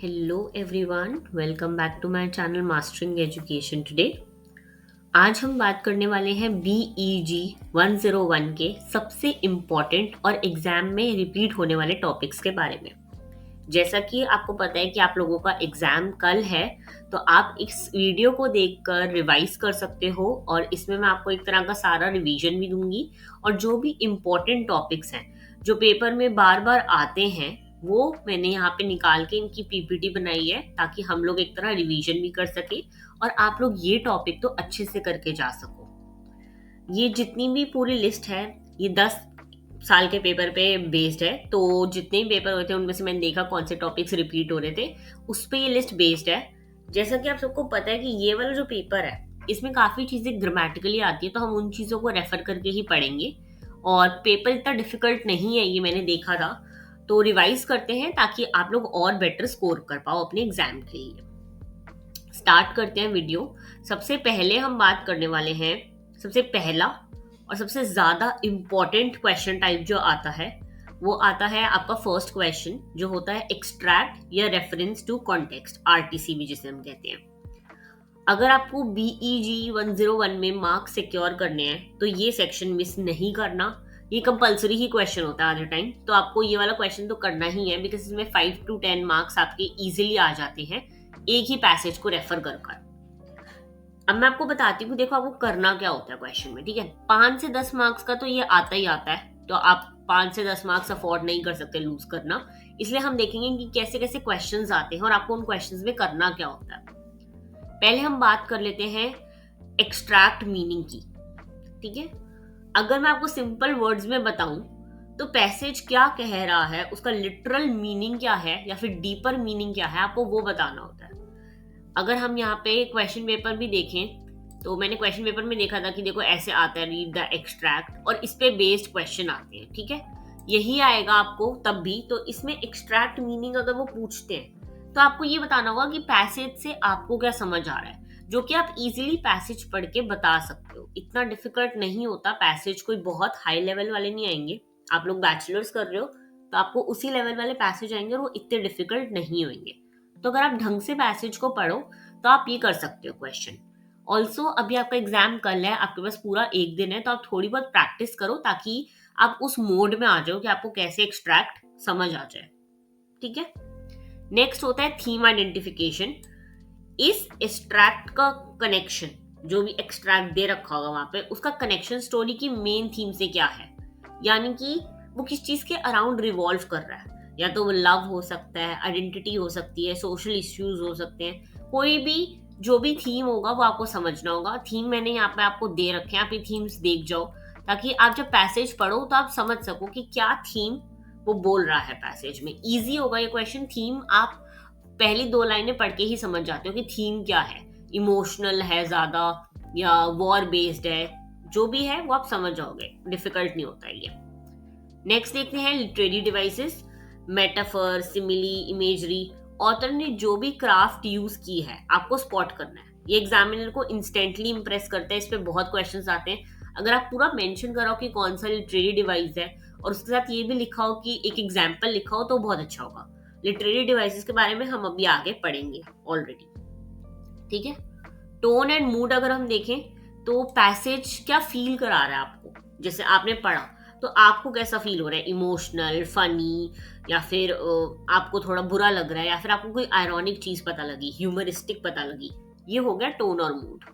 Hello everyone, welcome back to my channel mastering education today. आज हम बात करने वाले हैं BEG 101 के सबसे इम्पॉर्टेंट और एग्जाम में रिपीट होने वाले टॉपिक्स के बारे में। जैसा कि आपको पता है कि आप लोगों का एग्जाम कल है, तो आप इस वीडियो को देखकर रिवाइज कर सकते हो और इसमें मैं आपको एक तरह का सारा रिवीजन भी दूंगी। और जो भी इम्पोर्टेंट टॉपिक्स हैं जो पेपर में बार बार आते हैं वो मैंने यहाँ पे निकाल के इनकी PPT बनाई है, ताकि हम लोग एक तरह रिवीजन भी कर सके और आप लोग ये टॉपिक तो अच्छे से करके जा सको। ये जितनी भी पूरी लिस्ट है ये 10 साल के पेपर पे बेस्ड है, तो जितने भी पेपर हुए थे उनमें से मैंने देखा कौन से टॉपिक्स रिपीट हो रहे थे, उस पर ये लिस्ट बेस्ड है। जैसा कि आप सबको पता है कि ये वाला जो पेपर है इसमें काफ़ी चीज़ें ग्रामेटिकली आती है, तो हम उन चीज़ों को रेफर करके ही पढ़ेंगे। और पेपर इतना डिफिकल्ट नहीं है, ये मैंने देखा था। तो रिवाइज करते हैं ताकि आप लोग और बेटर स्कोर कर पाओ अपने एग्जाम के लिए। स्टार्ट करते हैं वीडियो। सबसे पहले हम बात करने वाले हैं, सबसे पहला और सबसे ज्यादा इम्पोर्टेंट क्वेश्चन टाइप जो आता है वो आता है आपका फर्स्ट क्वेश्चन, जो होता है एक्सट्रैक्ट या रेफरेंस टू कॉन्टेक्स्ट, RTC भी जिसे हम कहते हैं। अगर आपको BEG 101 में मार्क्स सिक्योर करने हैं तो ये सेक्शन मिस नहीं करना। ये कंपलसरी ही क्वेश्चन होता है आधे टाइम, तो आपको ये वाला क्वेश्चन तो करना ही है, बिकॉज इसमें 5 to 10 मार्क्स आपके इजीली आ जाते हैं एक ही पैसेज को रेफर कर। अब मैं आपको बताती हूँ, देखो आपको करना क्या होता है क्वेश्चन में, ठीक है। 5 से 10 मार्क्स का तो ये आता ही आता है, तो आप 5 से 10 मार्क्स अफोर्ड नहीं कर सकते लूज करना। इसलिए हम देखेंगे कि कैसे कैसे क्वेश्चंस आते हैं और आपको उन क्वेश्चंस में करना क्या होता है। पहले हम बात कर लेते हैं एक्सट्रैक्ट मीनिंग की, ठीक है। अगर मैं आपको सिंपल वर्ड्स में बताऊं तो पैसेज क्या कह रहा है, उसका लिटरल मीनिंग क्या है या फिर डीपर मीनिंग क्या है, आपको वो बताना होता है। अगर हम यहाँ पे क्वेश्चन पेपर भी देखें तो मैंने क्वेश्चन पेपर में देखा था कि देखो ऐसे आता है रीड द एक्सट्रैक्ट, और इस पे बेस्ड क्वेश्चन आते हैं, ठीक है। यही आएगा आपको तब भी। तो इसमें एक्सट्रैक्ट मीनिंग अगर वो पूछते हैं तो आपको ये बताना होगा कि पैसेज से आपको क्या समझ आ रहा है, जो कि आप इजीली पैसेज पढ़ के बता सकते हो। इतना डिफिकल्ट नहीं होता पैसेज, कोई बहुत हाई लेवल वाले नहीं आएंगे। आप लोग बैचलर्स कर रहे हो तो आपको उसी लेवल वाले पैसेज आएंगे और वो इतने डिफिकल्ट नहीं होंगे। तो अगर आप ढंग से पैसेज को पढ़ो तो आप ये कर सकते हो क्वेश्चन। ऑल्सो अभी आपका एग्जाम कल है, आपके पास पूरा एक दिन है, तो आप थोड़ी बहुत प्रैक्टिस करो ताकि आप उस मोड में आ जाओ कि आपको कैसे एक्सट्रैक्ट समझ आ जाए, ठीक है। नेक्स्ट होता है थीम आइडेंटिफिकेशन। इस एक्सट्रैक्ट का कनेक्शन, जो भी एक्सट्रैक्ट दे रखा होगा वहां पे, उसका कनेक्शन स्टोरी की मेन थीम से क्या है, यानी कि वो किस चीज के अराउंड रिवॉल्व कर रहा है। या तो वो लव हो सकता है, आइडेंटिटी हो सकती है, सोशल इश्यूज हो सकते हैं, कोई भी जो भी थीम होगा वो आपको समझना होगा। थीम मैंने यहाँ पे आपको दे रखे हैं, आप ये थीम्स देख जाओ ताकि आप जब पैसेज पढ़ो तो आप समझ सको कि क्या थीम वो बोल रहा है पैसेज में। इजी होगा ये क्वेश्चन। थीम आप पहली 2 लाइनें पढ़ के ही समझ जाते हो कि थीम क्या है, इमोशनल है ज्यादा या वॉर बेस्ड है, जो भी है वो आप समझ जाओगे, डिफिकल्ट नहीं होता है ये। नेक्स्ट देखते हैं literary devices, metaphor, simile, imagery. Author ने जो भी क्राफ्ट यूज की है आपको स्पॉट करना है। ये एग्जामिनर को इंस्टेंटली इंप्रेस करता है, इस पे बहुत क्वेश्चंस आते हैं। अगर आप पूरा मेंशन करो कि कौन सा लिटरेरी डिवाइस है और उसके साथ ये भी लिखा हो कि एक एग्जाम्पल लिखा हो, तो बहुत अच्छा होगा। लिटरेरी डिवाइसेस के बारे में हम अभी आगे पढ़ेंगे ऑलरेडी, ठीक है। टोन एंड मूड अगर हम देखें तो पैसेज क्या फील करा रहा है आपको, जैसे आपने पढ़ा तो आपको कैसा फील हो रहा है, इमोशनल, फनी, या फिर आपको थोड़ा बुरा लग रहा है, या फिर आपको कोई आयरॉनिक चीज पता लगी, ह्यूमरिस्टिक पता लगी। ये हो गया टोन और मूड।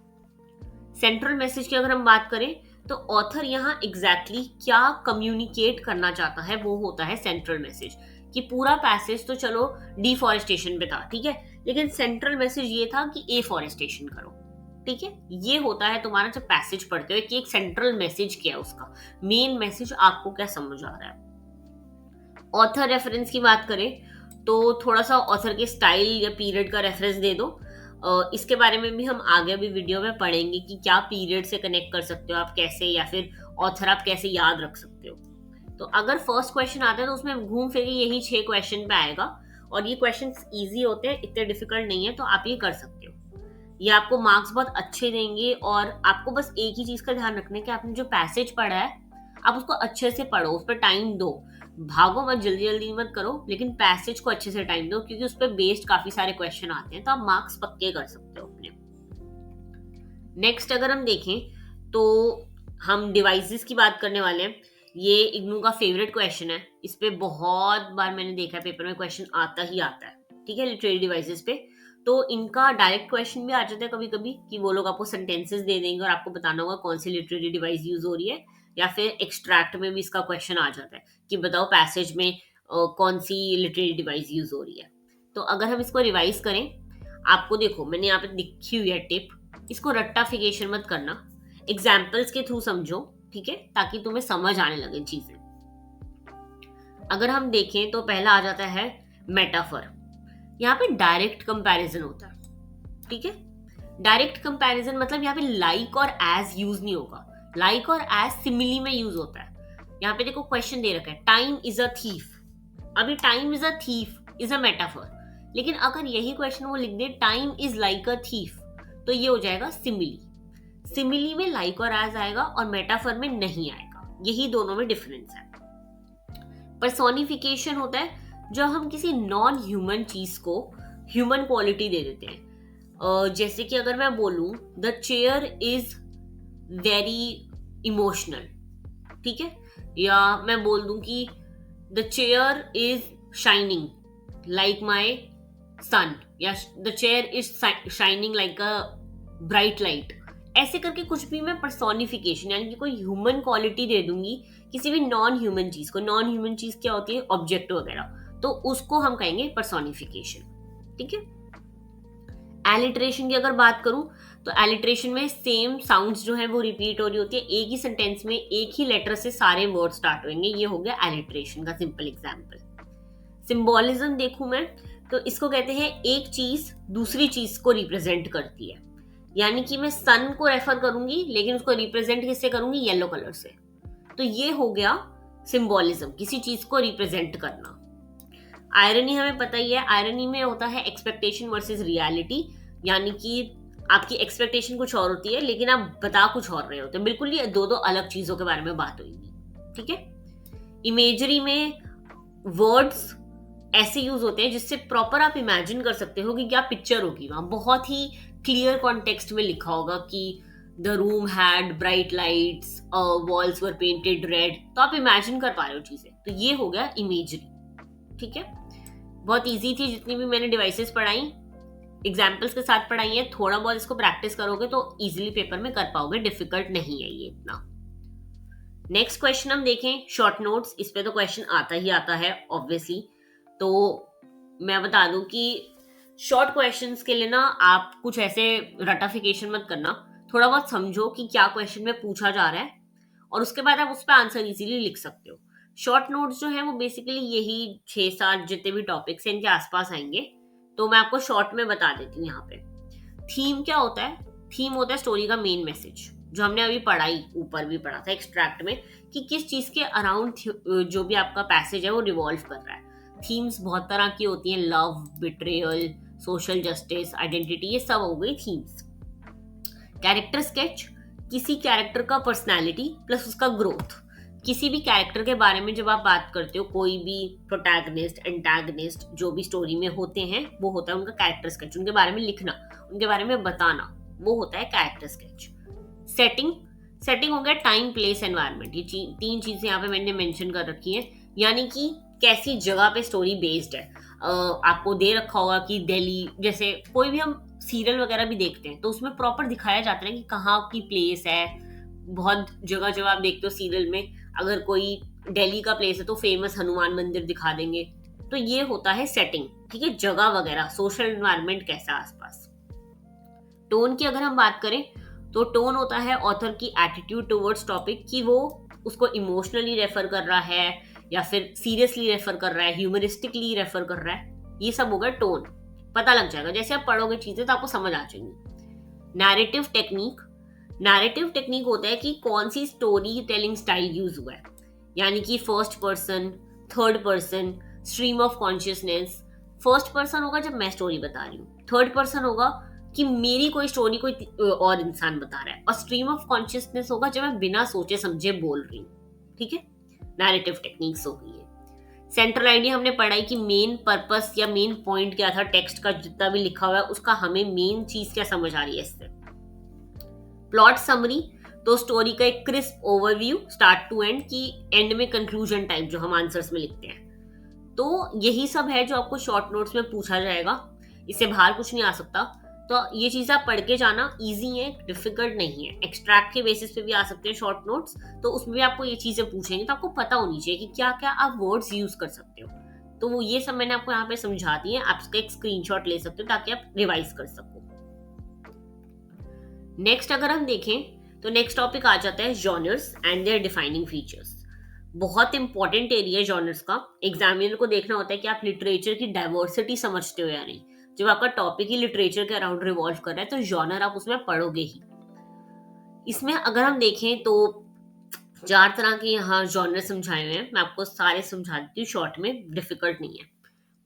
सेंट्रल मैसेज की अगर हम बात करें तो ऑथर यहाँ एग्जैक्टली क्या कम्युनिकेट करना चाहता है वो होता है सेंट्रल मैसेज। कि पूरा पैसेज तो चलो डिफॉरेस्टेशन पे था, ठीक है, लेकिन सेंट्रल मैसेज ये था कि एफॉरेस्टेशन करो, ठीक है। ये होता है तुम्हारा जब पैसेज पढ़ते हो कि एक सेंट्रल मैसेज क्या है, उसका मेन मैसेज आपको क्या समझ आ रहा है। ऑथर रेफरेंस की बात करें तो थोड़ा सा ऑथर के स्टाइल या पीरियड का रेफरेंस दे दो। इसके बारे में भी हम आगे भी वीडियो में पढ़ेंगे कि क्या पीरियड से कनेक्ट कर सकते हो आप कैसे, या फिर ऑथर आप कैसे याद रख सकते हो। तो अगर फर्स्ट क्वेश्चन आता है तो उसमें घूम फिर के यही 6 क्वेश्चन पे आएगा, और ये क्वेश्चन इजी होते हैं, इतने डिफिकल्ट नहीं है, तो आप ये कर सकते हो। ये आपको मार्क्स बहुत अच्छे देंगे, और आपको बस एक ही चीज का ध्यान रखना है कि आपने जो पैसेज पढ़ा है आप उसको अच्छे से पढ़ो, उस पर टाइम दो, भागो मत, जल्दी जल्दी मत करो, लेकिन पैसेज को अच्छे से टाइम दो, क्योंकि उस पर बेस्ड काफी सारे क्वेश्चन आते हैं, तो आप मार्क्स पक्के कर सकते हो अपने। नेक्स्ट अगर हम देखें तो हम डिवाइसेस की बात करने वाले हैं। ये इग्नू का फेवरेट क्वेश्चन है, इस पे बहुत बार मैंने देखा है पेपर में क्वेश्चन आता ही आता है, ठीक है, लिटरेरी डिवाइसेस पे। तो इनका डायरेक्ट क्वेश्चन भी आ जाता है कभी कभी, कि वो लोग आपको सेंटेंसेस दे देंगे और आपको बताना होगा कौन सी लिटरेरी डिवाइस यूज हो रही है, या फिर एक्सट्रैक्ट में भी इसका क्वेश्चन आ जाता है कि बताओ पैसेज में कौन सी लिटरेरी डिवाइस यूज हो रही है। तो अगर हम इसको रिवाइज करें, आपको देखो मैंने यहाँ पे लिखी हुई है टिप, इसको रट्टाफिकेशन मत करना, एग्जाम्पल्स के थ्रू समझो, ठीक है, ताकि तुम्हें समझ आने लगे चीजें। अगर हम देखें तो पहला आ जाता है मेटाफर। यहाँ पे डायरेक्ट कंपैरिजन होता है, ठीक है। डायरेक्ट कंपैरिजन मतलब यहाँ पे लाइक और एज यूज नहीं होगा, लाइक और एज सिमिली में यूज होता है। यहाँ पे देखो क्वेश्चन दे रखा है, टाइम इज अ थीफ। अभी time is a thief is a metaphor, लेकिन अगर यही क्वेश्चन वो लिख दे time is like a thief, तो ये हो जाएगा सिमिली। सिमिली में लाइक और एज आएगा और मेटाफर में नहीं आएगा, यही दोनों में डिफरेंस है। पर्सोनिफिकेशन होता है जब हम किसी नॉन ह्यूमन चीज को ह्यूमन क्वालिटी दे देते हैं। जैसे कि अगर मैं बोलूं the chair is very emotional, ठीक है, या मैं बोल दूं कि the chair is shining like my son, या the chair is shining like a bright light. ऐसे करके कुछ भी मैं पर्सोनिफिकेशन यानी कि कोई ह्यूमन क्वालिटी दे दूंगी किसी भी नॉन ह्यूमन चीज को। नॉन ह्यूमन चीज क्या होती है, ऑब्जेक्ट वगैरह, तो उसको हम कहेंगे पर्सोनिफिकेशन, ठीक है। एलिट्रेशन की अगर बात करूं तो एलिट्रेशन में सेम साउंड्स जो है वो रिपीट हो रही होती है, एक ही सेंटेंस में एक ही लेटर से सारे वर्ड स्टार्ट होंगे, ये हो गया एलिट्रेशन का सिंपल एग्जांपल। सिंबोलिज्म देखूं मैं तो इसको कहते हैं एक चीज दूसरी चीज को रिप्रेजेंट करती है, यानी कि मैं सन को रेफर करूंगी लेकिन उसको रिप्रेजेंट किससे करूंगी, येलो कलर से। तो ये हो गया सिंबोलिज्म, किसी चीज को रिप्रेजेंट करना। आयरनी हमें पता ही है, आयरनी में होता है एक्सपेक्टेशन वर्सेस रियलिटी, यानी कि आपकी एक्सपेक्टेशन कुछ और होती है लेकिन आप बता कुछ और रहे होते हैं, बिल्कुल ये दो दो अलग चीजों के बारे में बात होगी, ठीक है। इमेजरी में वर्ड्स ऐसे यूज होते हैं जिससे प्रॉपर आप इमेजिन कर सकते हो कि क्या पिक्चर होगी, वहां बहुत ही क्लियर कॉन्टेक्स्ट में लिखा होगा कि the room had bright lights, walls were painted red, तो आप इमेजिन कर पा रहे हो चीजें, तो ये हो गया इमेजरी, ठीक है। बहुत इजी थी, जितनी भी मैंने डिवाइसेस पढ़ाई एग्जाम्पल्स के साथ पढ़ाई है, थोड़ा बहुत इसको प्रैक्टिस करोगे तो इजीली पेपर में कर पाओगे, डिफिकल्ट नहीं है ये इतना। नेक्स्ट क्वेश्चन हम देखें, शॉर्ट नोट्स। इस पे तो क्वेश्चन आता ही आता है ऑब्वियसली, तो मैं बता दूं कि शॉर्ट क्वेश्चंस के लिए ना आप कुछ ऐसे रटाफिकेशन मत करना, थोड़ा बहुत समझो कि क्या क्वेश्चन में पूछा जा रहा है और उसके बाद आप उस पर आंसर इजीली लिख सकते हो। शॉर्ट नोट्स जो है वो बेसिकली यही 6-7 जितने भी टॉपिक्स हैं इनके आसपास आएंगे, तो मैं आपको शॉर्ट में बता देती हूँ। यहाँ पे थीम क्या होता है, थीम होता है स्टोरी का मेन मैसेज, जो हमने अभी पढ़ाई ऊपर भी पढ़ा था एक्सट्रैक्ट में, कि किस चीज के अराउंड जो भी आपका पैसेज है वो रिवॉल्व कर रहा है। थीम्स बहुत तरह की होती हैं, love, betrayal, social justice, identity, ये सब हो गई थीम्स। कैरेक्टर स्केच, किसी कैरेक्टर का पर्सनालिटी प्लस उसका ग्रोथ। किसी भी कैरेक्टर के बारे में जब आप बात करते हो, कोई भी प्रोटैगनिस्ट, एंटैगनिस्ट जो भी स्टोरी में होते हैं, वो होता है उनका कैरेक्टर स्केच, उनके बारे में लिखना, उनके बारे में बताना, वो होता है कैरेक्टर स्केच। सेटिंग, सेटिंग हो गया टाइम, प्लेस, एनवायरनमेंट, ये तीन चीजें यहाँ पे मैंने मेंशन कर रखी है, यानी कि कैसी जगह पे स्टोरी बेस्ड है। आपको दे रखा होगा कि दिल्ली, जैसे कोई भी हम सीरियल वगैरह भी देखते हैं तो उसमें प्रॉपर दिखाया जाता है कि कहाँ की प्लेस है। बहुत जगह जब आप देखते हो सीरियल में, अगर कोई दिल्ली का प्लेस है तो फेमस हनुमान मंदिर दिखा देंगे, तो ये होता है सेटिंग, ठीक है, जगह वगैरह, सोशल एनवायरनमेंट कैसा आसपास। टोन की अगर हम बात करें तो टोन होता है ऑथर की एटीट्यूड टुवर्ड्स टॉपिक, कि वो उसको इमोशनली रेफर कर रहा है या फिर सीरियसली रेफर कर रहा है, ह्यूमरिस्टिकली रेफर कर रहा है, ये सब होगा टोन। पता लग जाएगा, जैसे आप पढ़ोगे चीजें तो आपको समझ आ जाएंगी। नैरेटिव टेक्निक, नैरेटिव टेक्निक होता है कि कौन सी स्टोरी टेलिंग स्टाइल यूज हुआ है, यानी कि first person, third person, stream of consciousness. First person होगा जब मैं स्टोरी बता रही हूँ, थर्ड पर्सन होगा कि मेरी कोई स्टोरी कोई और इंसान बता रहा है, और स्ट्रीम ऑफ कॉन्शियसनेस होगा जब मैं बिना सोचे समझे बोल रही हूँ। ठीक है, नैरेटिव टेक्निक्स हो गई है। सेंट्रल आइडिया हमने पढ़ा है कि मेन पर्पस या मेन पॉइंट क्या था टेक्स्ट का, जितना भी लिखा हुआ है उसका हमें मेन चीज क्या समझ आ रही है इससे। प्लॉट समरी, तो स्टोरी का एक crisp overview start to end की एंड में कंक्लूजन टाइप जो हम आंसर्स में लिखते हैं। तो यही सब है जो आपको शॉर्ट नोट्स में पूछा जाएगा, इससे बाहर कुछ नहीं आ सकता। तो ये चीज आप पढ़ के जाना, इजी है, डिफिकल्ट नहीं है। एक्सट्रैक्ट के बेसिस पे भी आ सकते हैं शॉर्ट नोट्स, तो उसमें भी आपको ये चीजें पूछेंगे, तो आपको पता होनी चाहिए कि क्या क्या आप वर्ड्स यूज कर सकते हो। तो वो ये सब मैंने आपको यहाँ पे समझा दी है, आप इसका एक स्क्रीनशॉट ले सकते हो ताकि आप रिवाइज कर सको। नेक्स्ट अगर हम देखें तो नेक्स्ट टॉपिक आ जाता है genres and their defining features. बहुत इंपॉर्टेंट एरिया है जॉनर्स का। एग्जामिनर को देखना होता है कि आप लिटरेचर की डाइवर्सिटी समझते हो या नहीं। जब आपका टॉपिक ही लिटरेचर के अराउंड रिवॉल्व कर रहा है तो जॉनर आप उसमें पढ़ोगे ही। इसमें अगर हम देखें तो 4 तरह के यहाँ जॉनर समझाए हुए हैं, मैं आपको सारे समझा देती हूँ शॉर्ट में, डिफिकल्ट नहीं है।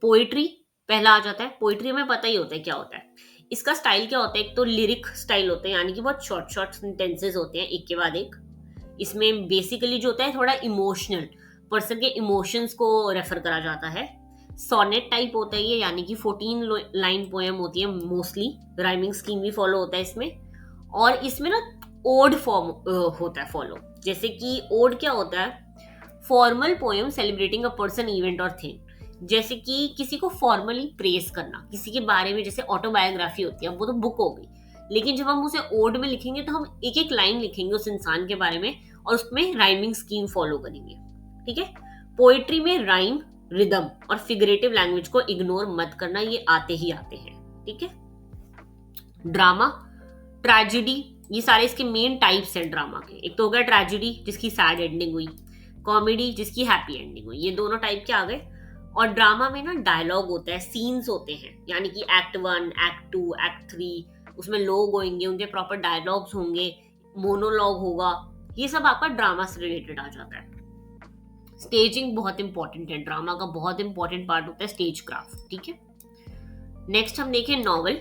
पोइट्री पहला आ जाता है। पोइट्री में पता ही होता है क्या होता है। इसका स्टाइल क्या होता है, एक तो लिरिक स्टाइल होता है, यानी कि बहुत शॉर्ट शॉर्ट सेंटेंसेस होते हैं एक के बाद एक। इसमें बेसिकली जो होता है थोड़ा इमोशनल, पर्सन के इमोशंस को रेफर करा जाता है। सोनेट टाइप होता है ये, यानी कि 14 लाइन पोएम होती है मोस्टली, राइमिंग स्कीम भी फॉलो होता है इसमें। और इसमें ना ओड फॉर्म होता है फॉलो। जैसे कि ओड क्या होता है, formal poem celebrating a person, event और थिंग। जैसे कि किसी को फॉर्मली प्रेस करना, किसी के बारे में, जैसे ऑटोबायोग्राफी होती है, वो तो बुक हो गई, लेकिन जब हम उसे ओड में लिखेंगे तो हम एक एक लाइन लिखेंगे उस इंसान के बारे में और उसमें राइमिंग स्कीम फॉलो करेंगे। ठीक है, पोएट्री में राइम, रिदम और फिगरेटिव लैंग्वेज को इग्नोर मत करना, ये आते ही आते हैं। ठीक है, ड्रामा, ट्रेजेडी, ये सारे इसके मेन टाइप्स हैं ड्रामा के। एक तो हो गया ट्रेजेडी जिसकी सैड एंडिंग हुई, कॉमेडी जिसकी हैप्पी एंडिंग हुई, ये दोनों टाइप के आ गए। और ड्रामा में ना डायलॉग होता है, सीन्स होते हैं, यानी कि एक्ट 1, एक्ट 2, एक्ट 3, उसमें लोग होंगे, उनके प्रॉपर डायलॉग्स होंगे, मोनोलॉग होगा, ये सब आपका ड्रामा से रिलेटेड आ जाता है। स्टेजिंग बहुत इंपॉर्टेंट है, ड्रामा का बहुत इंपॉर्टेंट पार्ट होता है स्टेज क्राफ्ट। ठीक है, नेक्स्ट हम देखें नॉवल,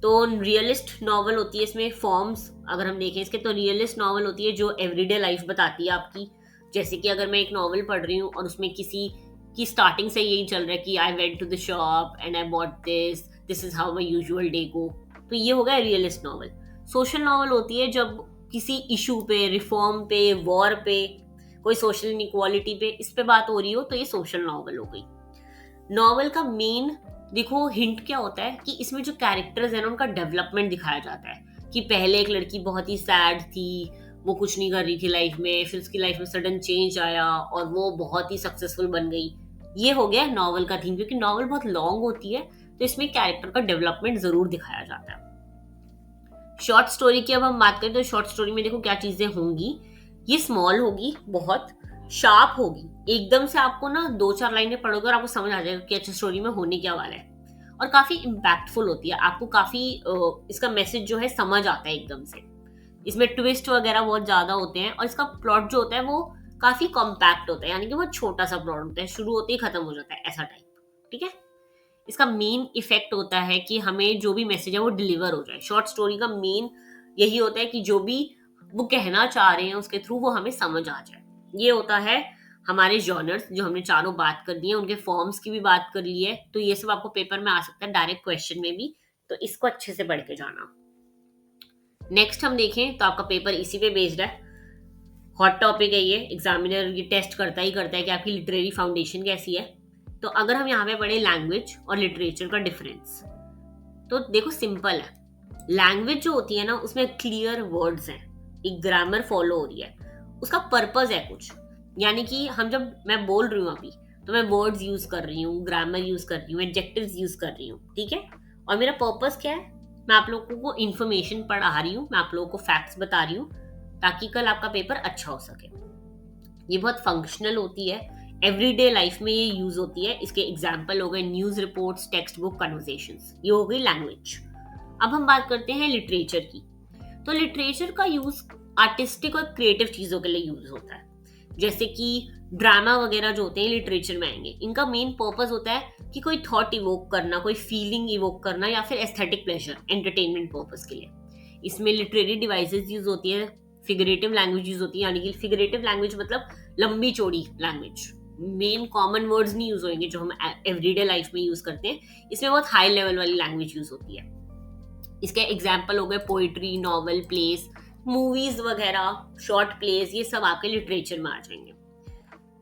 तो रियलिस्ट नॉवल होती है। इसमें फॉर्म्स अगर हम देखें इसके, तो रियलिस्ट नॉवल होती है जो एवरीडे लाइफ बताती है आपकी। जैसे कि अगर मैं एक नॉवल पढ़ रही हूँ और उसमें किसी की स्टार्टिंग से यही चल रहा है कि I went to the shop and I bought this is how my usual day go, तो ये हो गया रियलिस्ट नॉवल। सोशल नॉवल होती है जब किसी इशू पे, रिफॉर्म पे, वॉर पे, कोई सोशल इनइक्वालिटी पे, इस पे बात हो रही हो, तो ये सोशल नॉवल हो गई। नॉवल का मेन देखो हिंट क्या होता है कि इसमें जो कैरेक्टर्स हैं ना उनका डेवलपमेंट दिखाया जाता है कि पहले एक लड़की बहुत ही सैड थी, वो कुछ नहीं कर रही थी लाइफ में, फिर उसकी लाइफ में सडन चेंज आया और वो बहुत ही सक्सेसफुल बन गई। ये हो गया नॉवल का थीम, क्योंकि नॉवल बहुत लॉन्ग होती है तो इसमें कैरेक्टर का डेवलपमेंट जरूर दिखाया जाता है। शॉर्ट स्टोरी की अब हम बात करें तो शॉर्ट स्टोरी में देखो क्या चीजें होंगी। ये स्मॉल होगी, बहुत शार्प होगी, एकदम से आपको ना 2-4 लाइनें पढ़ोगे और आपको समझ आ जाएगा कि अच्छा स्टोरी में होने क्या वाला है। और काफी इम्पैक्टफुल होती है, आपको काफी इसका मैसेज जो है समझ आता है एकदम से। इसमें ट्विस्ट वगैरह बहुत ज्यादा होते हैं और इसका प्लॉट जो होता है वो काफी कॉम्पैक्ट होता है, यानी कि बहुत छोटा सा प्लॉट होता है, शुरू होते ही खत्म हो जाता है, ऐसा टाइप। ठीक है, इसका मेन इफेक्ट होता है कि हमें जो भी मैसेज है वो डिलीवर हो जाए। शॉर्ट स्टोरी का मेन यही होता है कि जो भी वो कहना चाह रहे हैं उसके थ्रू वो हमें समझ आ जाए। ये होता है हमारे जॉनर्स, जो हमने चारों बात कर दी है, उनके फॉर्म्स की भी बात कर ली है। तो ये सब आपको पेपर में आ सकता है, डायरेक्ट क्वेश्चन में भी, तो इसको अच्छे से पढ़ के जाना। नेक्स्ट हम देखें तो आपका पेपर इसी पे बेस्ड है, हॉट टॉपिक है ये, एग्जामिनर ये टेस्ट करता ही करता है कि आपकी लिटरेरी फाउंडेशन कैसी है। तो अगर हम यहाँ पे पढ़े लैंग्वेज और लिटरेचर का डिफरेंस, तो देखो सिंपल है। लैंग्वेज जो होती है ना उसमें क्लियर वर्ड्स हैं, एक ग्रामर फॉलो हो रही है, उसका पर्पस है कुछ, यानी कि हम जब मैं बोल रही हूँ अभी तो मैं वर्ड्स यूज कर रही हूँ, ग्रामर यूज कर रही हूँ, एडजेक्टिव्स यूज कर रही हूँ। ठीक है, और मेरा पर्पस क्या है, मैं आप लोगों को इन्फॉर्मेशन पढ़ा रही हूँ, मैं आप लोगों को फैक्ट्स बता रही हूँ ताकि कल आपका पेपर अच्छा हो सके। ये बहुत फंक्शनल होती है, एवरीडे लाइफ में ये यूज होती है। इसके एग्जाम्पल हो गए news reports, text book, conversations, ये हो गई लैंग्वेज। अब हम बात करते हैं लिटरेचर की। तो लिटरेचर का यूज आर्टिस्टिक और क्रिएटिव चीजों के लिए यूज होता है, जैसे कि ड्रामा वगैरह जो होते हैं लिटरेचर में आएंगे। इनका मेन पर्पस होता है कि कोई थॉट इवोक करना, कोई फीलिंग इवोक करना, या फिर एस्थेटिक प्लेजर, एंटरटेनमेंट पर्पस के लिए। इसमें लिटरेरी डिवाइसेस यूज होती है, फिगरेटिव लैंग्वेज यूज होती है, यानी कि फिगरेटिव लैंग्वेज मतलब लंबी चौड़ी लैंग्वेज, मेन कॉमन वर्ड्स नहीं यूज होंगे जो हम एवरीडे लाइफ में यूज करते हैं, इसमें बहुत हाई लेवल वाली लैंग्वेज यूज होती है। इसके एग्जाम्पल हो गए पोइट्री, नॉवल, प्लेस, मूवीज वगैरह, शॉर्ट प्लेस, ये सब आपके लिटरेचर में आ जाएंगे।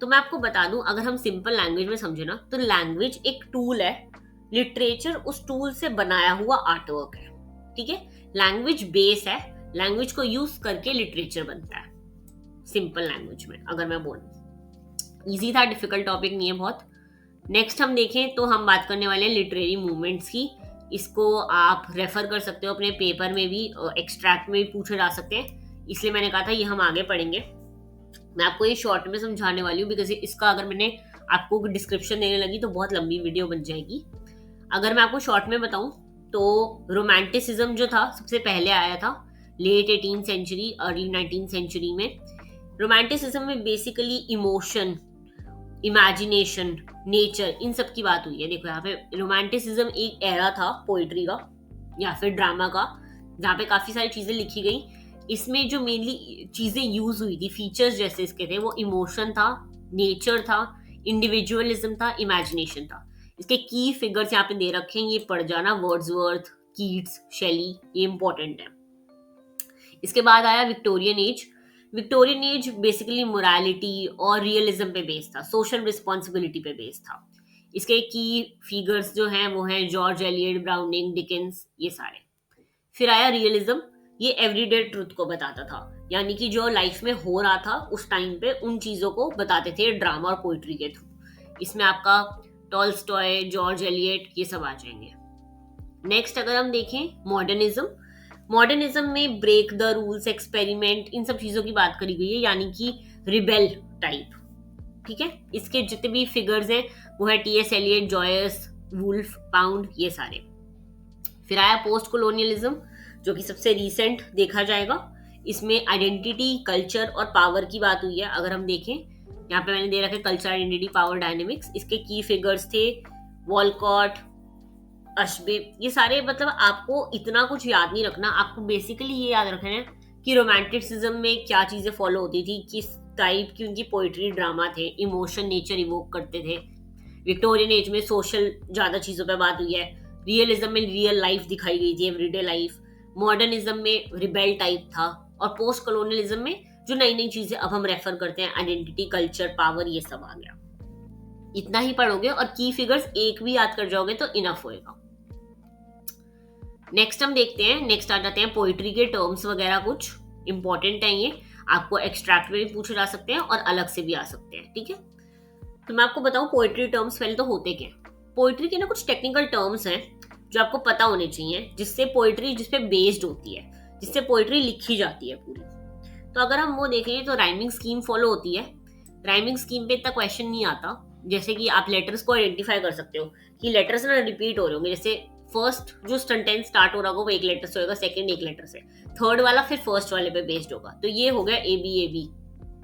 तो मैं आपको बता दूं, अगर हम सिंपल लैंग्वेज में समझे ना, तो लैंग्वेज एक टूल है, लिटरेचर उस टूल से बनाया हुआ आर्टवर्क है। ठीक है, लैंग्वेज बेस है, लैंग्वेज को यूज करके लिटरेचर बनता है, सिंपल लैंग्वेज में अगर मैं बोलूं। इजी था, डिफिकल्ट टॉपिक नहीं है बहुत। नेक्स्ट हम देखें तो हम बात करने वाले हैं लिटरेरी मूवमेंट्स की। इसको आप रेफर कर सकते हो अपने पेपर में भी, एक्सट्रैक्ट में भी पूछे जा सकते हैं, इसलिए मैंने कहा था ये हम आगे पढ़ेंगे। मैं आपको ये शॉर्ट में समझाने वाली हूँ, बिकॉज इसका अगर मैंने आपको डिस्क्रिप्शन देने लगी तो बहुत लंबी वीडियो बन जाएगी। अगर मैं आपको शॉर्ट में बताऊं तो रोमांटिसिज्म जो था सबसे पहले आया था late 18th century, early 19th century में। रोमांटिसिज्म में बेसिकली इमोशन, इमेजिनेशन, नेचर, इन सब की बात हुई है। देखो यहाँ पे रोमांटिसिज्म एक एरा था पोइट्री का या फिर ड्रामा का, जहाँ पे काफी सारी चीजें लिखी गई। इसमें जो मेनली चीजें यूज हुई थी, फीचर्स जैसे इसके थे, वो इमोशन था, नेचर था, इंडिविजुअलिज्म था, इमेजिनेशन था। इसके की फिगर्स यहाँ पे दे रखे हैं, ये पढ़ जाना, वर्ड्सवर्थ, कीट्स, शेली, ये इंपॉर्टेंट है। इसके बाद आया Victorian age. Victorian age basically morality और रियलिज्म पे बेस्ड था, सोशल रिस्पॉन्सिबिलिटी पे बेस्ड था। इसके की फिगर्स जो हैं वो हैं जॉर्ज एलियट, ब्राउनिंग, डिकेंस, ये सारे। फिर आया रियलिज्म, ये एवरीडे ट्रुथ को बताता था, यानी कि जो लाइफ में हो रहा था उस टाइम पे उन चीजों को बताते थे ड्रामा और पोइट्री के थ्रू। इसमें आपका टॉल्स्टॉय, जॉर्ज एलियट, ये सब आ जाएंगे। नेक्स्ट अगर हम देखें मॉडर्निज्म, मॉडर्निज्म में ब्रेक द रूल्स, एक्सपेरिमेंट, इन सब चीजों की बात करी गई है, यानी कि रिबेल टाइप। ठीक है, इसके जितने भी फिगर्स हैं वो है T S Eliot, Joyce, Woolf, Pound, ये सारे। फिर आया पोस्ट कोलोनियलिज्म, जो कि सबसे रीसेंट देखा जाएगा। इसमें आइडेंटिटी, कल्चर और पावर की बात हुई है। अगर हम देखें यहाँ पे मैंने दे रखा है कल्चर, आइडेंटिटी, पावर डायनेमिक्स। इसके की फिगर्स थे वॉलकॉट, अशबे, ये सारे। मतलब आपको इतना कुछ याद नहीं रखना, आपको बेसिकली ये याद रखना है कि रोमांटिसिज्म में क्या चीजें फॉलो होती थी, किस टाइप की उनकी पोइट्री, ड्रामा थे, इमोशन, नेचर इवोक करते थे। विक्टोरियन एज में सोशल ज्यादा चीजों पे बात हुई है। रियलिज्म में रियल लाइफ दिखाई गई थी, एवरीडे लाइफ। मॉडर्निज्म में रिबेल टाइप था, और पोस्ट कॉलोनियलिज्म में जो नई नई चीजें अब हम रेफर करते हैं, आइडेंटिटी, कल्चर, पावर, ये सब आ गया। इतना ही पढ़ोगे और की फिगर्स एक भी याद कर जाओगे तो इनफ होएगा। नेक्स्ट हम देखते हैं, नेक्स्ट आ जाते हैं पोइट्री के टर्म्स वगैरह, कुछ इंपॉर्टेंट है ये, आपको एक्सट्रैक्ट में भी पूछे जा सकते हैं और अलग से भी आ सकते हैं। ठीक है, तो मैं आपको बताऊं पोइट्री टर्म्स पहले तो होते क्या। पोइट्री के ना कुछ टेक्निकल टर्म्स हैं जो आपको पता होने चाहिए, जिससे पोइट्री जिसपे बेस्ड होती है, जिससे पोइट्री लिखी जाती है पूरी। तो अगर हम वो देखें तो राइमिंग स्कीम फॉलो होती है। राइमिंग स्कीम पे इतना क्वेश्चन नहीं आता, जैसे कि आप लेटर्स को आइडेंटिफाई कर सकते हो कि लेटर्स ना रिपीट हो रहे होंगे। जैसे फर्स्ट जो सेंटेंस स्टार्ट हो रहा होगा वो एक लेटर से होगा, सेकंड एक लेटर से, थर्ड वाला फिर फर्स्ट वाले पे बेस्ड होगा। तो ये हो गया ए बी।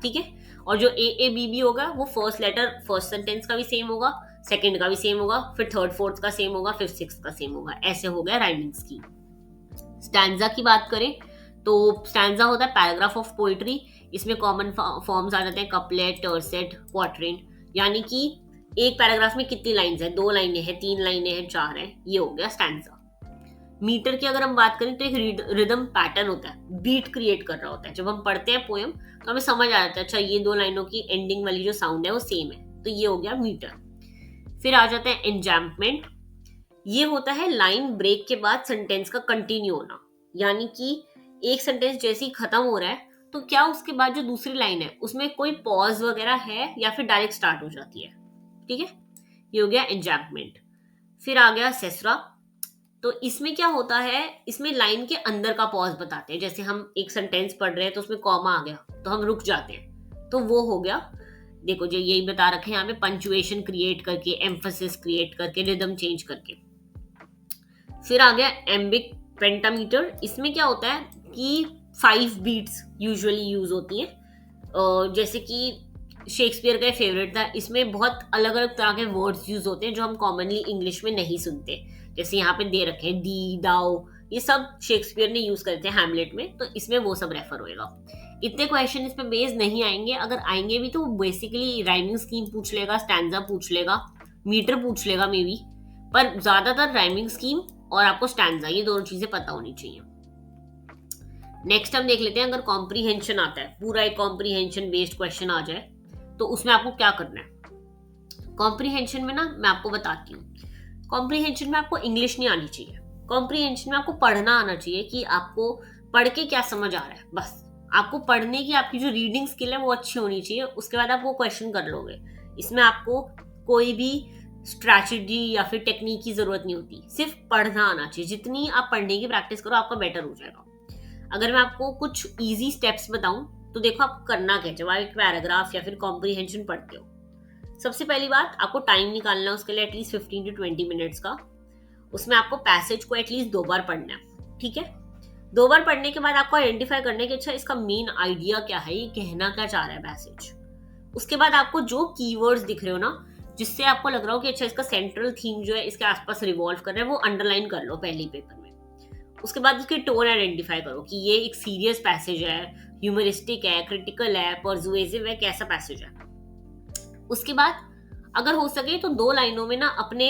ठीक है, और जो ए बी होगा वो फर्स्ट लेटर फर्स्ट सेंटेंस का भी सेम होगा, सेकंड का भी सेम होगा, फिर थर्ड फोर्थ का सेम होगा, फिर सिक्स्थ का सेम होगा। ऐसे हो गया राइमिंग स्कीम। स्टैंजा की बात करें तो स्टैंजा होता है पैराग्राफ ऑफ पोइट्री। इसमें कॉमन फॉर्म्स आ जाते हैं कपलेट, टर्सेट, क्वार्टरेन, यानी कि एक पैराग्राफ में कितनी लाइन्स हैं, 2 लाइनें हैं, 3 लाइनें हैं, 4 हैं, ये हो गया स्टैंजा। मीटर की अगर हम बात करें तो एक रिदम पैटर्न होता है, बीट क्रिएट कर रहा होता है। जब हम पढ़ते हैं पोएम तो हमें समझ आ जाता है अच्छा ये 2 लाइनों की एंडिंग वाली जो साउंड है वो सेम है, तो ये हो गया मीटर। फिर आ जाता है एंजैम्पमेंट। ये होता है लाइन ब्रेक के बाद सेंटेंस का कंटिन्यू होना, यानी कि एक सेंटेंस जैसे ही खत्म हो रहा है तो क्या उसके बाद जो दूसरी लाइन है उसमें कोई पॉज वगैरह है या फिर डायरेक्ट स्टार्ट हो जाती है। ठीक है, ये हो गया एंजैम्पमेंट। फिर आ गया सेसरा। तो इसमें क्या होता है, इसमें लाइन के अंदर का पॉज बताते हैं। जैसे हम एक सेंटेंस पढ़ रहे हैं तो उसमें कॉमा आ गया तो हम रुक जाते हैं, तो वो हो गया। देखो जो यही बता रखे हैं यहाँ पे, पंचुएशन क्रिएट करके, एम्फसिस क्रिएट करके, रिदम चेंज करके। फिर आ गया एम्बिक पेंटामीटर। इसमें क्या होता है कि 5 बीट्स यूजुअली यूज होती हैं। जैसे कि शेक्सपियर का फेवरेट था, इसमें बहुत अलग अलग तरह के वर्ड्स यूज होते हैं जो हम कॉमनली इंग्लिश में नहीं सुनते। जैसे यहाँ पे दे रखे हैं दी, दाओ, ये सब शेक्सपियर ने यूज करते हैं हैमलेट में, तो इसमें वो सब रेफर होएगा। इतने क्वेश्चन इस पे बेस नहीं आएंगे, अगर आएंगे भी तो बेसिकली राइमिंग स्कीम पूछ लेगा, स्टैंजा पूछ लेगा, मीटर पूछ लेगा मे बी, पर ज्यादातर राइमिंग स्कीम और आपको स्टैंजा, ये दोनों चीजें पता होनी चाहिए। नेक्स्ट हम देख लेते हैं, अगर कॉम्प्रीहेंशन आता है, पूरा एक कॉम्प्रीहेंशन बेस्ड क्वेश्चन आ जाए तो उसमें आपको क्या करना है। कॉम्प्रीहेंशन में ना मैं आपको बताती हूँ, कॉम्प्रीहेंशन में आपको इंग्लिश नहीं आनी चाहिए, कॉम्प्रीहेंशन में आपको पढ़ना आना चाहिए कि आपको पढ़ के क्या समझ आ रहा है, बस आपको पढ़ने की आपकी जो रीडिंग स्किल है वो अच्छी होनी चाहिए, उसके बाद आप वो क्वेश्चन कर लोगे। इसमें आपको कोई भी स्ट्रैटेजी या फिर टेक्निक की जरूरत नहीं होती, सिर्फ पढ़ना आना चाहिए। जितनी आप पढ़ने की प्रैक्टिस करो आपका बेटर हो जाएगा। अगर मैं आपको कुछ इजी स्टेप्स बताऊं तो देखो आपको करना क्या है जब आप एक पैराग्राफ या फिर कॉम्प्रीहेंशन पढ़ते हो। सबसे पहली बात, आपको टाइम निकालना है उसके लिए एटलीस्ट 15 to 20 मिनट्स का। उसमें आपको पैसेज को एटलीस्ट 2 बार पढ़ना है, ठीक है। 2 बार पढ़ने के बाद आपको आइडेंटिफाई करना है कि अच्छा इसका मेन आइडिया क्या है, ये कहना क्या चाह रहा है पैसेज। उसके बाद आपको जो कीवर्ड्स दिख रहे हो ना, जिससे आपको लग रहा हो कि अच्छा इसका सेंट्रल थीम जो है इसके आसपास रिवॉल्व कर रहा है, वो अंडरलाइन कर लो पहले पेपर में। उसके बाद उसकी टोन आइडेंटिफाई करो कि ये एक सीरियस पैसेज है, ह्यूमरिस्टिक है, क्रिटिकल है, पर्सुएसिव है, कैसा पैसेज है। उसके बाद अगर हो सके तो 2 लाइनों में ना अपने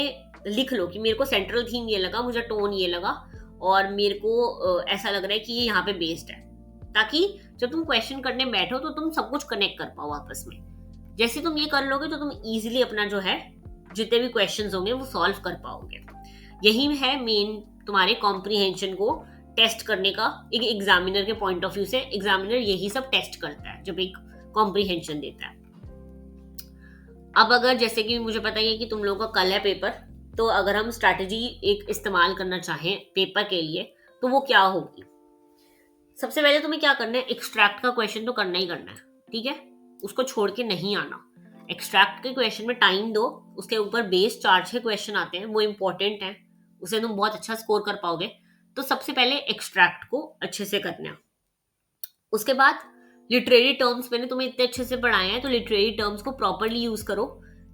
लिख लो कि मेरे को सेंट्रल थीम ये लगा, मुझे टोन ये लगा और मेरे को ऐसा लग रहा है कि ये यहाँ पे बेस्ड है, ताकि जब तुम क्वेश्चन करने बैठो तो तुम सब कुछ कनेक्ट कर पाओ आपस में। जैसे तुम ये कर लोगे तो तुम इजीली अपना जो है जितने भी क्वेश्चंस होंगे वो सॉल्व कर पाओगे। यही है मेन तुम्हारे कॉम्प्रीहेंशन को टेस्ट करने का एक एग्जामिनर के पॉइंट ऑफ व्यू से। एग्जामिनर यही सब टेस्ट करता है जब एक कॉम्प्रीहेंशन देता है। अब अगर जैसे कि मुझे पता ही है कि तुम लोगों का कल है पेपर, तो अगर हम स्ट्रैटेजी एक इस्तेमाल करना चाहें पेपर के लिए तो वो क्या होगी। सबसे पहले तुम्हें क्या करना है, एक्सट्रैक्ट का क्वेश्चन तो करना ही करना है, ठीक है, उसको छोड़ के नहीं आना। एक्सट्रैक्ट के क्वेश्चन में टाइम दो, उसके ऊपर बेस 4-6 क्वेश्चन आते हैं, वो इंपॉर्टेंट है, उसे तुम बहुत अच्छा स्कोर कर पाओगे। तो सबसे पहले एक्सट्रैक्ट को अच्छे से करना। उसके बाद लिटरेरी टर्म्स मैंने तुम्हें इतने अच्छे से पढ़ाए हैं तो लिटरेरी टर्म्स को प्रॉपरली यूज करो।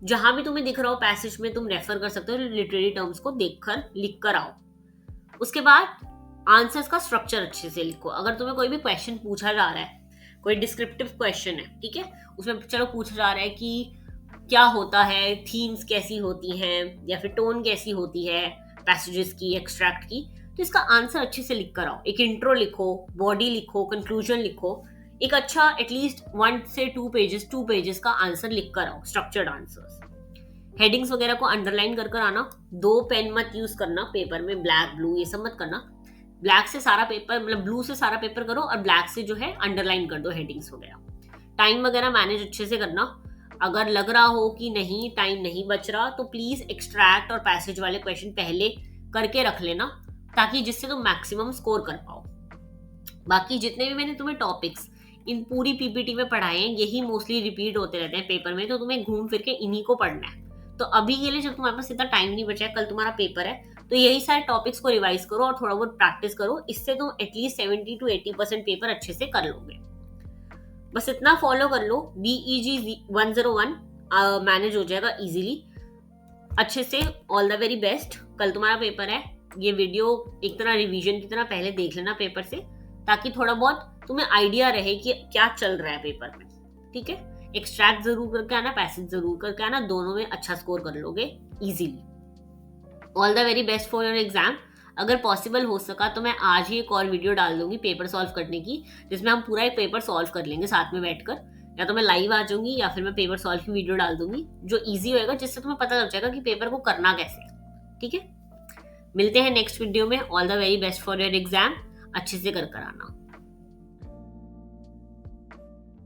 जहां भी तुम्हें दिख रहा हो पैसेज में तुम रेफर कर सकते हो, लिटरेरी टर्म्स को देखकर लिख कर आओ। उसके बाद आंसर्स का स्ट्रक्चर अच्छे से लिखो। अगर तुम्हें कोई भी क्वेश्चन पूछा जा रहा है, कोई डिस्क्रिप्टिव क्वेश्चन है, ठीक है, उसमें चलो पूछा जा रहा है कि क्या होता है, थीम्स कैसी होती हैं या फिर टोन कैसी होती है पैसेजेस की, एक्सट्रैक्ट की, तो इसका आंसर अच्छे से लिख कर आओ। एक इंट्रो लिखो, बॉडी लिखो, कंक्लूजन लिखो, एक अच्छा एटलीस्ट 1 से 2 पेजेस का आंसर लिख कर आओ, स्ट्रक्चर्ड आंसर्स। हेडिंग्स वगैरह को अंडरलाइन कर कर आना। 2 पेन मत यूज करना पेपर में, ब्लैक ब्लू ये सब मत करना। ब्लैक से सारा पेपर, मतलब ब्लू से सारा पेपर करो और ब्लैक से जो है अंडरलाइन कर दो हेडिंग्स वगैरह। टाइम वगैरह मैनेज अच्छे से करना। अगर लग रहा हो कि नहीं टाइम नहीं बच रहा तो प्लीज एक्सट्रैक्ट और पैसेज वाले क्वेश्चन पहले करके रख लेना, ताकि जिससे तुम मैक्सिमम स्कोर कर पाओ। बाकी जितने भी मैंने तुम्हें टॉपिक्स इन पूरी पीपीटी में पढ़ाए हैं, यही मोस्टली रिपीट होते रहते हैं पेपर में, तो तुम्हें घूम फिर के इन्हीं को पढ़ना है। तो अभी के लिए जब तुम्हारे पास इतना टाइम नहीं बचा है, कल तुम्हारा पेपर है, तो यही सारे टॉपिक्स को रिवाइज करो और थोड़ा बहुत प्रैक्टिस करो। इससे तुम एटलीस्ट 70 to 80% पेपर अच्छे से कर लोगे। बस इतना फॉलो कर लो, BEG 101 मैनेज हो जाएगा इजीली, अच्छे से। All the very best. कल तुम्हारा पेपर है, ये वीडियो एक तरह रिवीजन की तरह पहले देख लेना पेपर से, ताकि थोड़ा बहुत तुम्हें आइडिया रहे कि क्या चल रहा है पेपर में, ठीक है। एक्सट्रैक्ट जरूर करके आना, पैसेज जरूर करके आना, दोनों में अच्छा स्कोर कर लोगे easily. All the very best for your exam. अगर पॉसिबल हो सका तो मैं आज ही एक और वीडियो डाल दूंगी पेपर सॉल्व करने की, जिसमें हम पूरा एक पेपर सॉल्व कर लेंगे साथ में बैठकर। या तो मैं लाइव आ जाऊंगी या फिर मैं पेपर सॉल्व की वीडियो डाल दूंगी, जो इजी होएगा, जिससे तुम्हें पता लग जाएगा कि पेपर को करना कैसे है, ठीक है। मिलते हैं नेक्स्ट वीडियो में। All the very best for your exam, अच्छे से कर आना।